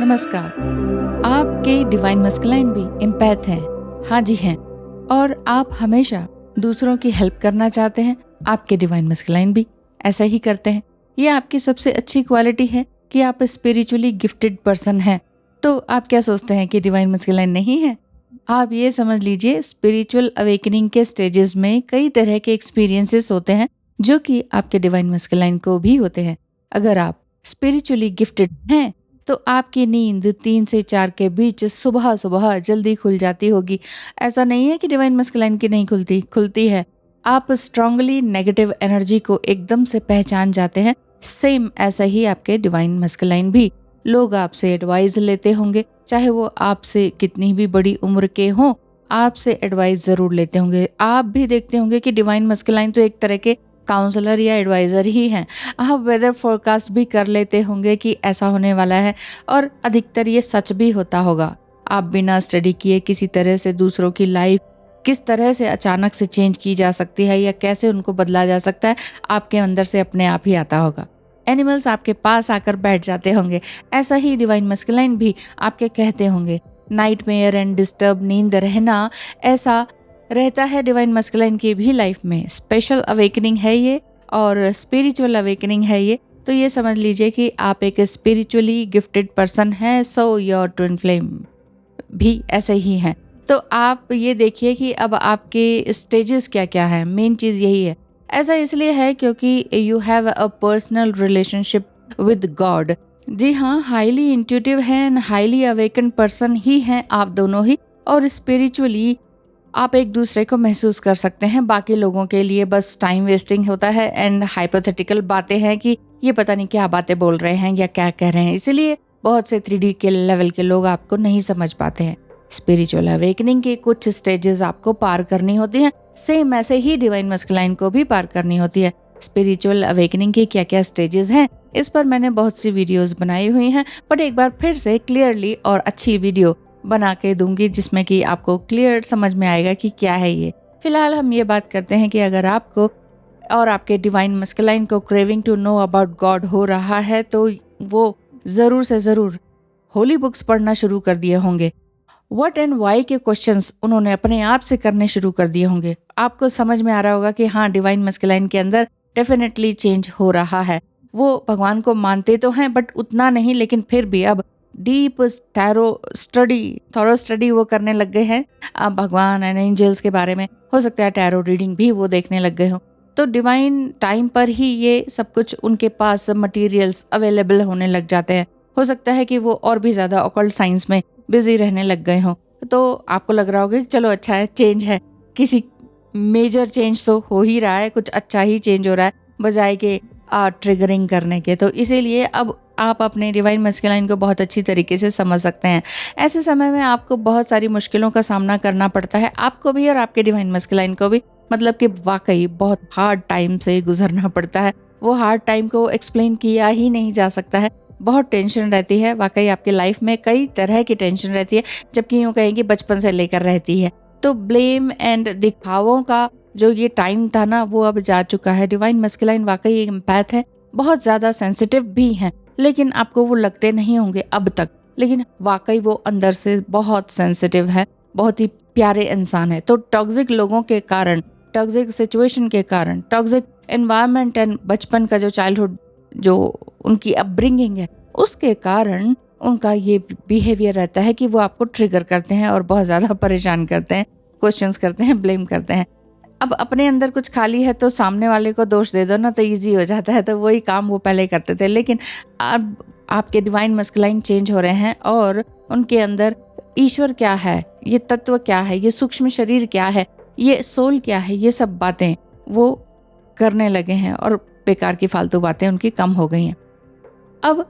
नमस्कार। आपके divine masculine भी एम्पैथ हैं। हाँ जी हैं। और आप हमेशा दूसरों की हेल्प करना चाहते हैं। आपके डिवाइन मस्कुलाइन भी ऐसा ही करते हैं। ये आपकी सबसे अच्छी क्वालिटी है कि आप स्पिरिचुअली गिफ्टेड पर्सन हैं। तो आप क्या सोचते हैं कि डिवाइन मस्कुलाइन नहीं है? आप ये समझ लीजिए, स्पिरिचुअल अवेकनिंग के स्टेजेस में कई तरह के एक्सपीरियंसेस होते हैं जो कि आपके डिवाइन मस्कुलाइन को भी होते हैं। अगर आप स्पिरिचुअली गिफ्टेड हैं तो आपकी नींद 3 से 4 के बीच सुबह-सुबह जल्दी खुल जाती होगी। ऐसा नहीं है कि डिवाइन मस्कुलाइन की नहीं खुलती, खुलती है। आप स्ट्रांगली नेगेटिव एनर्जी को एकदम से पहचान जाते हैं। सेम ऐसा ही आपके डिवाइन मस्कुलाइन भी। लोग आपसे एडवाइस लेते होंगे, चाहे वो आपसे कितनी भी बड़ी उम्र के हों, आपसे एडवाइस ज़रूर लेते होंगे। आप भी देखते होंगे कि डिवाइन मस्कुलाइन तो एक तरह के काउंसलर या एडवाइज़र ही हैं। आप वेदर फोरकास्ट भी कर लेते होंगे कि ऐसा होने वाला है, और अधिकतर ये सच भी होता होगा। आप बिना स्टडी किए किसी तरह से दूसरों की लाइफ किस तरह से अचानक से चेंज की जा सकती है या कैसे उनको बदला जा सकता है, आपके अंदर से अपने आप ही आता होगा। एनिमल्स आपके पास आकर बैठ जाते होंगे। ऐसा ही डिवाइन मस्कुलाइन भी आपके कहते होंगे। नाइटमेयर एंड डिस्टर्ब नींद रहना, ऐसा रहता है डिवाइन मस्कुलाइन की भी लाइफ में। स्पेशल अवेकनिंग है ये, और स्पिरिचुअल अवेकनिंग है ये। तो ये समझ लीजिए कि आप एक स्पिरिचुअली गिफ्टेड पर्सन हैं, सो योर ट्विन फ्लेम भी ऐसे ही हैं। तो आप ये देखिए कि अब आपके स्टेजेस क्या-क्या हैं, मेन चीज़ यही है। ऐसा इसलिए है क्योंकि you have a personal relationship with God. जी हाँ, हाईली इंट्यूटिव हैं एंड हाईली अवेकन्ड पर्सन ही हैं आप दोनों ही, और स्पिरिचुअली आप एक दूसरे को महसूस कर सकते हैं। बाकी लोगों के लिए बस टाइम वेस्टिंग होता है एंड हाइपोथेटिकल बातें हैं कि ये पता नहीं क्या बातें बोल रहे हैं या क्या कह रहे हैं। इसीलिए बहुत से 3D के लेवल के लोग आपको नहीं समझ पाते हैं। स्पिरिचुअल अवेकनिंग के कुछ स्टेजेस आपको पार करनी होती हैं। सेम ऐसे ही डिवाइन मस्कुलाइन को भी पार करनी होती है। स्पिरिचुअल अवेकनिंग के क्या-क्या स्टेजेस हैं, इस पर मैंने बहुत सी वीडियोस बनाई हुई हैं, बट एक बार फिर से क्लियरली और अच्छी वीडियो बना के दूंगी जिसमें कि आपको क्लियर समझ में आएगा कि क्या है ये। फिलहाल हम ये बात करते हैं कि अगर आपको और आपके डिवाइन मस्कुलाइन को craving to know about God हो रहा है तो वो ज़रूर से ज़रूर होली बुक्स पढ़ना शुरू कर दिए होंगे। व्हाट एंड व्हाई के क्वेश्चंस उन्होंने अपने आप से करने शुरू कर दिए होंगे। आपको समझ में आ रहा होगा कि हाँ, डिवाइन मस्कुलाइन के अंदर डेफिनेटली चेंज हो रहा है। वो भगवान को मानते तो हैं बट उतना नहीं, लेकिन फिर भी अब डीप थॉरो स्टडी वो करने लग गए हैं। अब भगवान एंड एंजल्स के बारे में, हो सकता है टैरो रीडिंग भी वो देखने लग गए हो। तो डिवाइन टाइम पर ही ये सब कुछ उनके पास मटेरियल्स अवेलेबल होने लग जाते हैं। हो सकता है कि वो और भी ज़्यादा ऑकल्ट साइंस में बिजी रहने लग गए हों। तो आपको लग रहा होगा कि चलो अच्छा है, चेंज है, किसी मेजर चेंज तो हो ही रहा है, कुछ अच्छा ही चेंज हो रहा है बजाय के ट्रिगरिंग करने के। तो इसीलिए अब आप अपने डिवाइन मस्कुलाइन को बहुत अच्छी तरीके से समझ सकते हैं। ऐसे समय में आपको बहुत सारी मुश्किलों का सामना करना पड़ता है, आपको भी और आपके डिवाइन मस्कुलाइन को भी। मतलब कि वाकई बहुत हार्ड टाइम से गुजरना पड़ता है। वो हार्ड टाइम को एक्सप्लेन किया ही नहीं जा सकता है। बहुत टेंशन रहती है, वाकई आपकी लाइफ में कई तरह की टेंशन रहती है, जबकि यूँ कहें कि बचपन से लेकर रहती है। तो ब्लेम एंड दिखावों का जो ये टाइम था ना, वो अब जा चुका है। डिवाइन मस्कुलाइन वाकई एक एम्पैथ है, बहुत ज़्यादा सेंसिटिव भी हैं, लेकिन आपको वो लगते नहीं होंगे अब तक। लेकिन वाकई वो अंदर से बहुत सेंसिटिव है, बहुत ही प्यारे इंसान है। तो टॉक्सिक लोगों के कारण, टॉक्सिक सिचुएशन के कारण, टॉक्सिक एनवायरनमेंट एंड बचपन का जो चाइल्डहुड, जो उनकी अपब्रिंगिंग है, उसके कारण उनका ये बिहेवियर रहता है कि वो आपको ट्रिगर करते हैं और बहुत ज़्यादा परेशान करते हैं, क्वेश्चंस करते हैं, ब्लेम करते हैं। अब अपने अंदर कुछ खाली है तो सामने वाले को दोष दे दो ना, तो ईजी हो जाता है। तो वही काम वो पहले करते थे, लेकिन अब आपके डिवाइन मस्कुलाइन चेंज हो रहे हैं और उनके अंदर ईश्वर क्या है, ये तत्व क्या है, ये सूक्ष्म शरीर क्या है, ये सोल क्या है, ये सब बातें वो करने लगे हैं और बेकार की फालतू बातें उनकी कम हो गई हैं। अब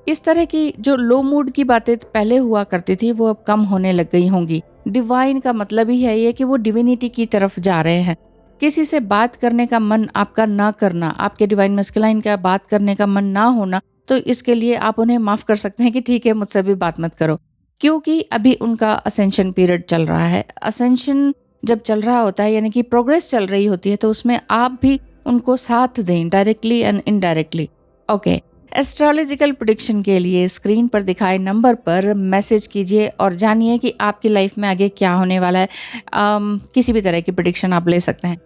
इस तरह की जो लो मूड की बातें पहले हुआ करती थी, वो अब कम होने लग गई होंगी। डिवाइन का मतलब ही है ये कि वो डिविनिटी की तरफ जा रहे हैं। किसी से बात करने का मन आपका ना करना, आपके डिवाइन मस्कुलाइन का बात करने का मन ना होना, तो इसके लिए आप उन्हें माफ़ कर सकते हैं कि ठीक है, मुझसे भी बात मत करो। क्योंकि अभी उनका असेंशन पीरियड चल रहा है। असेंशन जब चल रहा होता है, यानी कि प्रोग्रेस चल रही होती है, तो उसमें आप भी उनको साथ दें, directly and indirectly. Okay, astrological prediction के लिए स्क्रीन पर दिखाए नंबर पर मैसेज कीजिए और जानिए कि आपकी लाइफ में आगे क्या होने वाला है। किसी भी तरह की प्रेडिक्शन आप ले सकते हैं।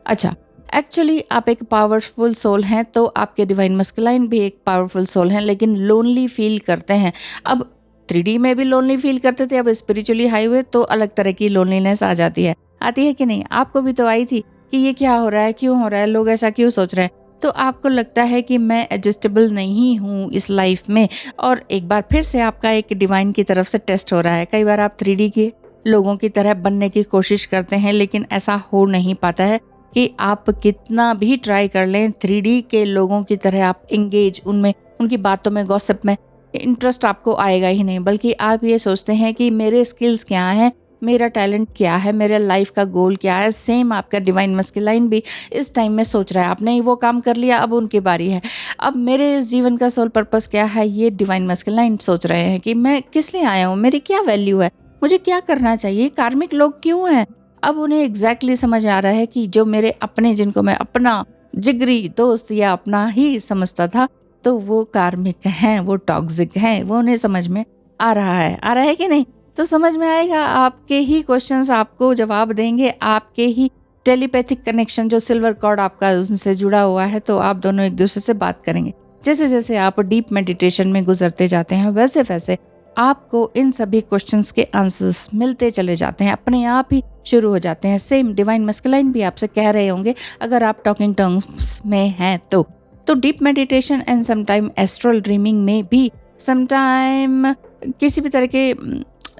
अच्छा, एक्चुअली आप एक पावरफुल सोल हैं, तो आपके डिवाइन मस्कुलाइन भी एक पावरफुल सोल हैं, लेकिन लोनली फील करते हैं। अब 3D में भी लोनली फील करते थे, अब स्पिरिचुअली हाई हुए तो अलग तरह की लोनलीनेस आ जाती है। आती है कि नहीं? आपको भी तो आई थी कि ये क्या हो रहा है, क्यों हो रहा है, लोग ऐसा क्यों सोच रहे हैं। तो आपको लगता है कि मैं एडजस्टेबल नहीं हूँ इस लाइफ में, और एक बार फिर से आपका एक डिवाइन की तरफ से टेस्ट हो रहा है। कई बार आप 3D के लोगों की तरह बनने की कोशिश करते हैं, लेकिन ऐसा हो नहीं पाता है कि आप कितना भी ट्राई कर लें, 3D के लोगों की तरह आप एंगेज उनमें, उनकी बातों में, गॉसिप में इंटरेस्ट आपको आएगा ही नहीं। बल्कि आप ये सोचते हैं कि मेरे स्किल्स क्या हैं, मेरा टैलेंट क्या है, मेरे लाइफ का गोल क्या है। सेम आपका डिवाइन मस्कुलाइन भी इस टाइम में सोच रहा है, आपने ही वो काम कर लिया, अब उनकी बारी है। अब मेरे इस जीवन का सोल पर्पस क्या है, ये डिवाइन मस्कुलाइन सोच रहे हैं कि मैं किस लिए आया हूँ, मेरी क्या वैल्यू है, मुझे क्या करना चाहिए, कार्मिक लोग क्यों हैं। अब उन्हें एग्जैक्टली समझ आ रहा है कि जो मेरे अपने, जिनको मैं अपना जिगरी दोस्त या अपना ही समझता था, तो वो कार्मिक हैं, वो टॉक्सिक हैं। वो उन्हें समझ में आ रहा है कि नहीं? तो समझ में आएगा। आपके ही क्वेश्चंस आपको जवाब देंगे, आपके ही टेलीपैथिक कनेक्शन, जो सिल्वर कॉर्ड आपका उनसे जुड़ा हुआ है, तो आप दोनों एक दूसरे से बात करेंगे। जैसे जैसे आप डीप मेडिटेशन में गुजरते जाते हैं, वैसे वैसे आपको इन सभी क्वेश्चंस के आंसर्स मिलते चले जाते हैं, अपने आप ही शुरू हो जाते हैं। सेम डिवाइन मस्कुलाइन भी आपसे कह रहे होंगे, अगर आप टॉकिंग टर्म्स में हैं तो deep meditation and sometime astral dreaming में भी, समटाइम किसी भी तरह के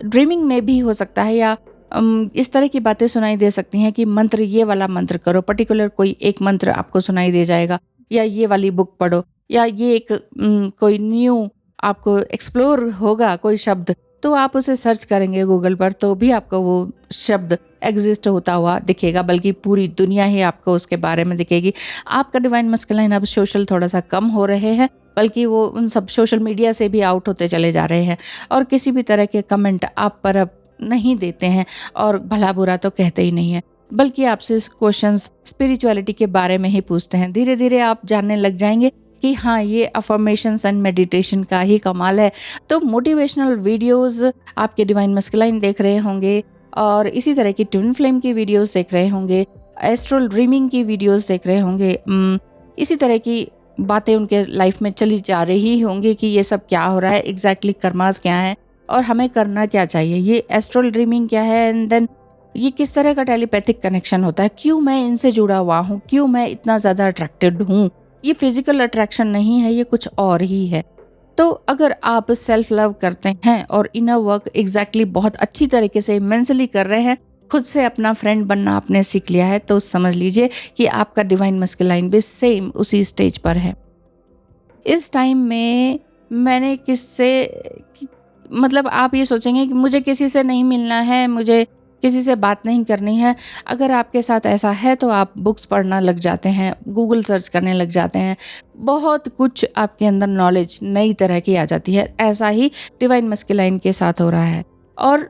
ड्रीमिंग में भी हो सकता है, या इस तरह की बातें सुनाई दे सकती हैं कि मंत्र, ये वाला मंत्र करो, पर्टिकुलर कोई एक मंत्र आपको सुनाई दे जाएगा, या ये वाली बुक पढ़ो, या ये एक कोई न्यू आपको एक्सप्लोर होगा कोई शब्द, तो आप उसे सर्च करेंगे गूगल पर, तो भी आपको वो शब्द एग्जिस्ट होता हुआ दिखेगा, बल्कि पूरी दुनिया ही आपको उसके बारे में दिखेगी। आपका डिवाइन मस्कुलाइन अब सोशल थोड़ा सा कम हो रहे हैं, बल्कि वो उन सब सोशल मीडिया से भी आउट होते चले जा रहे हैं, और किसी भी तरह के कमेंट आप पर अब नहीं देते हैं, और भला बुरा तो कहते ही नहीं है, बल्कि आपसे क्वेश्चंस स्पिरिचुअलिटी के बारे में ही पूछते हैं। धीरे धीरे आप जानने लग जाएंगे कि हाँ, ये अफर्मेशंस एंड मेडिटेशन का ही कमाल है। तो मोटिवेशनल वीडियोस आपके डिवाइन मस्कुलाइन देख रहे होंगे, और इसी तरह की ट्विन फ्लेम की वीडियोस देख रहे होंगे, एस्ट्रल ड्रीमिंग की वीडियोस देख रहे होंगे, इसी तरह की बातें उनके लाइफ में चली जा रही होंगी कि ये सब क्या हो रहा है, एग्जैक्टली कर्मास क्या है और हमें करना क्या चाहिए, ये एस्ट्रल ड्रीमिंग क्या है, एंड देन ये किस तरह का टेलीपैथिक कनेक्शन होता है, क्यों मैं इनसे जुड़ा हुआ हूँ, क्यों मैं इतना ज़्यादा अट्रैक्टेड हूँ। ये फिजिकल अट्रैक्शन नहीं है, ये कुछ और ही है। तो अगर आप सेल्फ लव करते हैं और इनर वर्क एग्जैक्टली बहुत अच्छी तरीके से इमेंसली कर रहे हैं, खुद से अपना फ्रेंड बनना आपने सीख लिया है, तो समझ लीजिए कि आपका डिवाइन मस्कुलाइन भी सेम उसी स्टेज पर है। इस टाइम में मैंने मतलब आप ये सोचेंगे कि मुझे किसी से नहीं मिलना है, मुझे किसी से बात नहीं करनी है। अगर आपके साथ ऐसा है तो आप बुक्स पढ़ना लग जाते हैं, गूगल सर्च करने लग जाते हैं, बहुत कुछ आपके अंदर नॉलेज नई तरह की आ जाती है। ऐसा ही डिवाइन मस्कुलाइन के साथ हो रहा है, और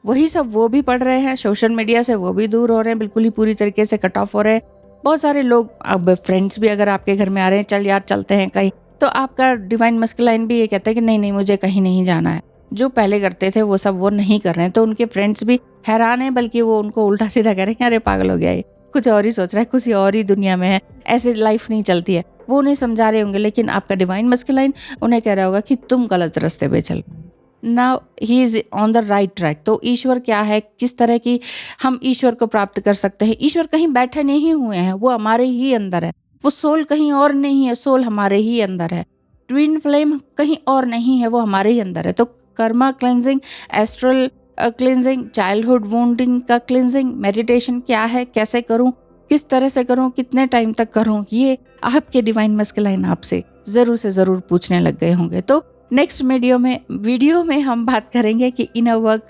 वही सब वो भी पढ़ रहे हैं, सोशल मीडिया से वो भी दूर हो रहे हैं, बिल्कुल ही पूरी तरीके से कट ऑफ हो रहे हैं। बहुत सारे लोग, अब फ्रेंड्स भी अगर आपके घर में आ रहे हैं, चल यार चलते हैं कहीं, तो आपका डिवाइन मस्कुलाइन भी ये कहता है कि नहीं नहीं, मुझे कहीं नहीं जाना है। जो पहले करते थे वो सब वो नहीं कर रहे हैं, तो उनके फ्रेंड्स भी हैरान हैं, बल्कि वो उनको उल्टा सीधा कह रहे हैं, अरे पागल हो गया ये, कुछ और ही सोच रहा है, कुछ और ही दुनिया में है, ऐसे लाइफ नहीं चलती है। वो उन्हें समझा रहे होंगे, लेकिन आपका डिवाइन मस्कुलाइन उन्हें कह रहा होगा कि तुम गलत रास्ते पे चल, now he is on the right track. तो ईश्वर क्या है, किस तरह की हम ईश्वर को प्राप्त कर सकते हैं। ईश्वर कहीं बैठे नहीं हुए हैं, वो हमारे ही अंदर है। वो सोल कहीं और नहीं है, सोल हमारे ही अंदर है। ट्विन फ्लेम कहीं और नहीं है, वो हमारे ही अंदर है। तो karma cleansing, astral cleansing, childhood wounding का क्लेंजिंग, मेडिटेशन क्या है, कैसे करूं, किस तरह से करूं, कितने टाइम तक करूं, ये आपके डिवाइन मस्कुलाइन आपसे जरूर से जरूर पूछने लग गए होंगे। तो नेक्स्ट वीडियो में हम बात करेंगे कि इनर वर्क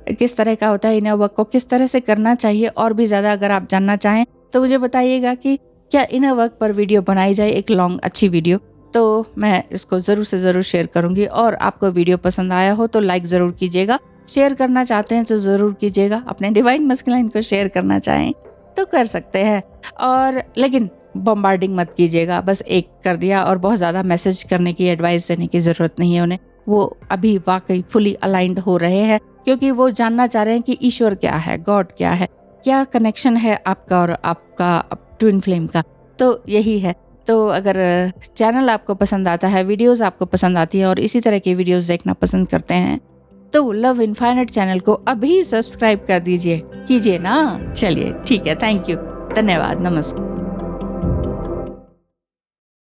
किस तरह का होता है, इनर वर्क को किस तरह से करना चाहिए। और भी ज़्यादा अगर आप जानना चाहें तो मुझे बताइएगा कि क्या इनर वर्क पर वीडियो बनाई जाए, एक लॉन्ग अच्छी वीडियो, तो मैं इसको ज़रूर से ज़रूर शेयर करूँगी। और आपको वीडियो पसंद आया हो तो लाइक ज़रूर कीजिएगा, शेयर करना चाहते हैं तो ज़रूर कीजिएगा, अपने डिवाइन मस्कुलाइन को शेयर करना चाहें तो कर सकते हैं। और लेकिन बम्बार्डिंग मत कीजिएगा, बस एक कर दिया और बहुत ज़्यादा मैसेज करने की, एडवाइस देने की ज़रूरत नहीं है उन्हें। वो अभी वाकई फुली अलाइंड हो रहे हैं, क्योंकि वो जानना चाह रहे हैं कि ईश्वर क्या है, गॉड क्या है, क्या कनेक्शन है आपका और आपका ट्विन फ्लेम का। तो यही है। तो अगर चैनल आपको पसंद आता है, वीडियोस आपको पसंद आती है और इसी तरह की वीडियोस देखना पसंद करते हैं, तो लव इनफाइनाइट चैनल को अभी सब्सक्राइब कर कीजिए ना। चलिए ठीक है, थैंक यू, धन्यवाद, नमस्कार।